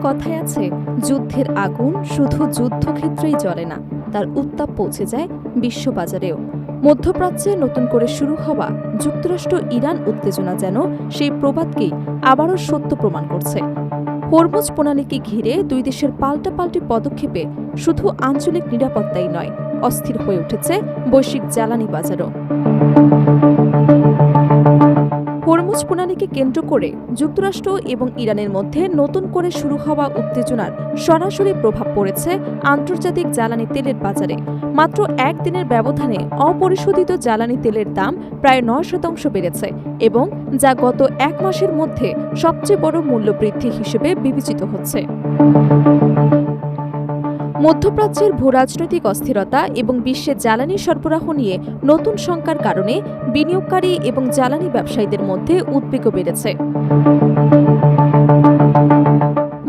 কথায় আছে, যুদ্ধের আগুন শুধু যুদ্ধক্ষেত্রেই জ্বলে না, তার উত্তাপ পৌঁছে যায় বিশ্ববাজারেও। মধ্যপ্রাচ্যে নতুন করে শুরু হওয়া যুক্তরাষ্ট্র ইরান উত্তেজনা যেন সেই প্রবাদকেই আবারও সত্য প্রমাণ করছে। হরমুজ প্রণালীকে ঘিরে দুই দেশের পাল্টাপাল্টি পদক্ষেপে শুধু আঞ্চলিক নিরাপত্তাই নয়, অস্থির হয়ে উঠেছে বৈশ্বিক জ্বালানি বাজারও। হরমুজ প্রণালীকে কেন্দ্র করে যুক্তরাষ্ট্র এবং ইরানের মধ্যে নতুন করে শুরু হওয়া উত্তেজনার সরাসরি প্রভাব পড়েছে আন্তর্জাতিক জ্বালানি তেলের বাজারে। মাত্র একদিনের ব্যবধানে অপরিশোধিত জ্বালানি তেলের দাম প্রায় ৯% বেড়েছে, এবং যা গত এক মাসের মধ্যে সবচেয়ে বড় মূল্যবৃদ্ধি হিসেবে বিবেচিত হচ্ছে। মধ্যপ্রাচ্যের ভূরাজনৈতিক অস্থিরতা এবং বিশ্বে জ্বালানি সরবরাহ নিয়ে নতুন শঙ্কার কারণে বিনিয়োগকারী এবং জ্বালানি ব্যবসায়ীদের মধ্যে উদ্বেগও বেড়েছে।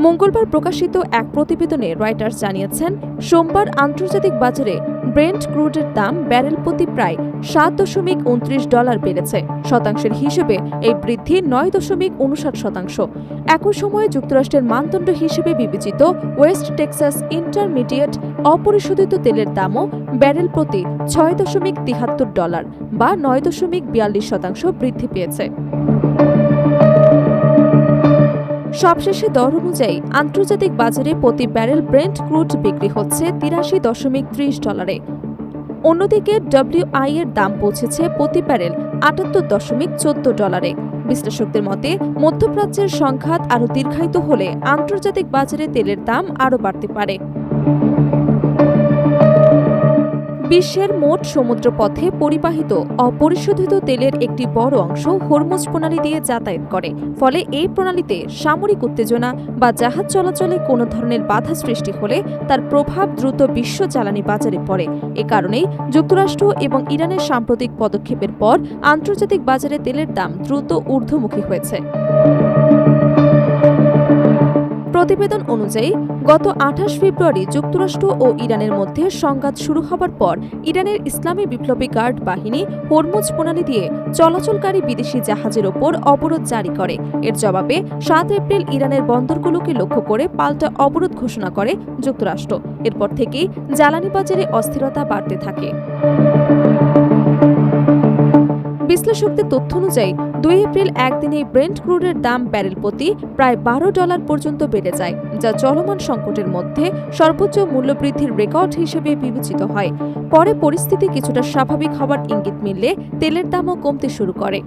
মঙ্গলবার প্রকাশিত এক প্রতিবেদনে রয়টার্স জানিয়েছেন, সোমবার আন্তর্জাতিক বাজারে ব্রেন্ট ক্রুডের দাম ব্যারেল প্রতি প্রায় $7.29 বেড়েছে। শতাংশের হিসেবে এই বৃদ্ধি 9.59%। একই সময়ে যুক্তরাষ্ট্রের মানদণ্ড হিসেবে বিবেচিত ওয়েস্ট টেক্সাস ইন্টারমিডিয়েট অপরিশোধিত তেলের দামও ব্যারেল প্রতি $6.73 বা 9.42% বৃদ্ধি পেয়েছে। সবশেষে দর অনুযায়ী আন্তর্জাতিক বাজারে প্রতি ব্যারেল ব্রেন্ট ক্রুড বিক্রি হচ্ছে $83.30। অন্যদিকে ডব্লিউআই এর দাম পৌঁছেছে প্রতি ব্যারেল $78.14। বিশ্লেষকদের মতে, মধ্যপ্রাচ্যের সংঘাত আরও দীর্ঘায়িত হলে আন্তর্জাতিক বাজারে তেলের দাম আরও বাড়তে পারে। বিশ্বের মোট সমুদ্রপথে পরিবাহিত অপরিশোধিত তেলের একটি বড় অংশ হরমুজ প্রণালী দিয়ে যাতায়াত করে। ফলে এই প্রণালীতে সামরিক উত্তেজনা বা জাহাজ চলাচলে কোনো ধরনের বাধা সৃষ্টি হলে তার প্রভাব দ্রুত বিশ্ব জ্বালানি বাজারে পড়ে। এ কারণেই যুক্তরাষ্ট্র এবং ইরানের সাম্প্রতিক পদক্ষেপের পর আন্তর্জাতিক বাজারে তেলের দাম দ্রুত ঊর্ধ্বমুখী হয়েছে। প্রতিবেদন অনুযায়ী গত 28 ফেব্রুয়ারি যুক্তরাষ্ট্র ও ইরানের মধ্যে সংঘাত শুরু হবার পর ইরানের ইসলামী বিপ্লবী গার্ড বাহিনী হরমুজ প্রণালী দিয়ে চলাচলকারী বিদেশি জাহাজের ওপর অবরোধ জারি করে। এর জবাবে 7 এপ্রিল ইরানের বন্দরগুলোকে লক্ষ্য করে পাল্টা অবরোধ ঘোষণা করে যুক্তরাষ্ট্র। এরপর থেকেই জ্বালানি বাজারে অস্থিরতা বাড়তে থাকে। বিশ্লেষকদের তথ্য অনুযায়ী 2 এপ্রিল একদিনে ব্রেন্ট ক্রুডের দাম ব্যারেল প্রতি প্রায় $12 পর্যন্ত বেড়ে যায়, যা চলমান সংকটের মধ্যে সর্বোচ্চ মূল্যবৃদ্ধির রেকর্ড হিসেবে বিবেচিত হয়। পরে পরিস্থিতি কিছুটা স্বাভাবিক হওয়ার ইঙ্গিত মিললে তেলের দামও কমতে শুরু করে।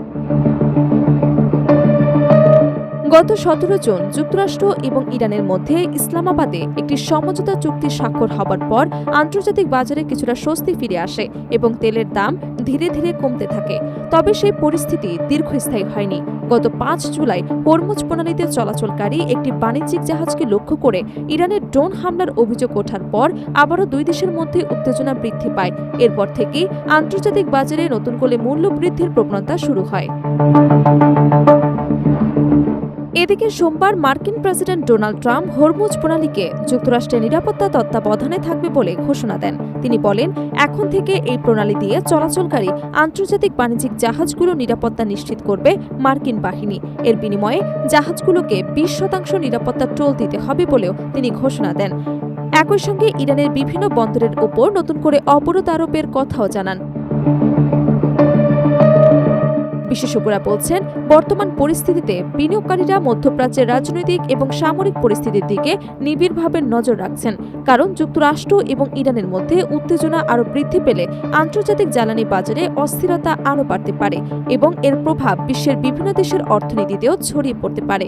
গত 17 জুন যুক্তরাষ্ট্র এবং ইরানের মধ্যে ইসলামাবাদে একটি সমঝোতা চুক্তি স্বাক্ষর হবার পর আন্তর্জাতিক বাজারে কিছুটা স্বস্তি ফিরে আসে এবং তেলের দাম ধীরে ধীরে কমতে থাকে। তবে সেই পরিস্থিতি দীর্ঘস্থায়ী হয়নি। গত 5 জুলাই হরমুজ প্রণালীতে চলাচলকারী একটি বাণিজ্যিক জাহাজকে লক্ষ্য করে ইরানের ড্রোন হামলার অভিযোগ ওঠার পর আবারও দুই দেশের মধ্যে উত্তেজনা বৃদ্ধি পায়। এরপর থেকেই আন্তর্জাতিক বাজারে নতুন করে মূল্য বৃদ্ধির প্রবণতা শুরু হয়। এদিকে সোমবার মার্কিন প্রেসিডেন্ট ডোনাল্ড ট্রাম্প হরমুজ প্রণালীকে যুক্তরাষ্ট্রের নিরাপত্তা তত্ত্বাবধানে থাকবে বলে ঘোষণা দেন। তিনি বলেন, এখন থেকে এই প্রণালী দিয়ে চলাচলকারী আন্তর্জাতিক বাণিজ্যিক জাহাজগুলো নিরাপত্তা নিশ্চিত করবে মার্কিন বাহিনী। এর বিনিময়ে জাহাজগুলোকে 20% নিরাপত্তা টোল দিতে হবে বলেও তিনি ঘোষণা দেন। একই সঙ্গে ইরানের বিভিন্ন বন্দরের ওপর নতুন করে অবরোধ আরোপের কথাও জানান। বিশেষজ্ঞরা বলছেন, বর্তমান পরিস্থিতিতে বিনিয়োগকারীরা মধ্যপ্রাচ্যের রাজনৈতিক এবং সামরিক পরিস্থিতির দিকে নিবিড়ভাবে নজর রাখছেন, কারণ যুক্তরাষ্ট্র এবং ইরানের মধ্যে উত্তেজনা আরও বৃদ্ধি পেলে আন্তর্জাতিক জ্বালানি বাজারে অস্থিরতা আরও বাড়তে পারে এবং এর প্রভাব বিশ্বের বিভিন্ন দেশের অর্থনীতিতেও ছড়িয়ে পড়তে পারে।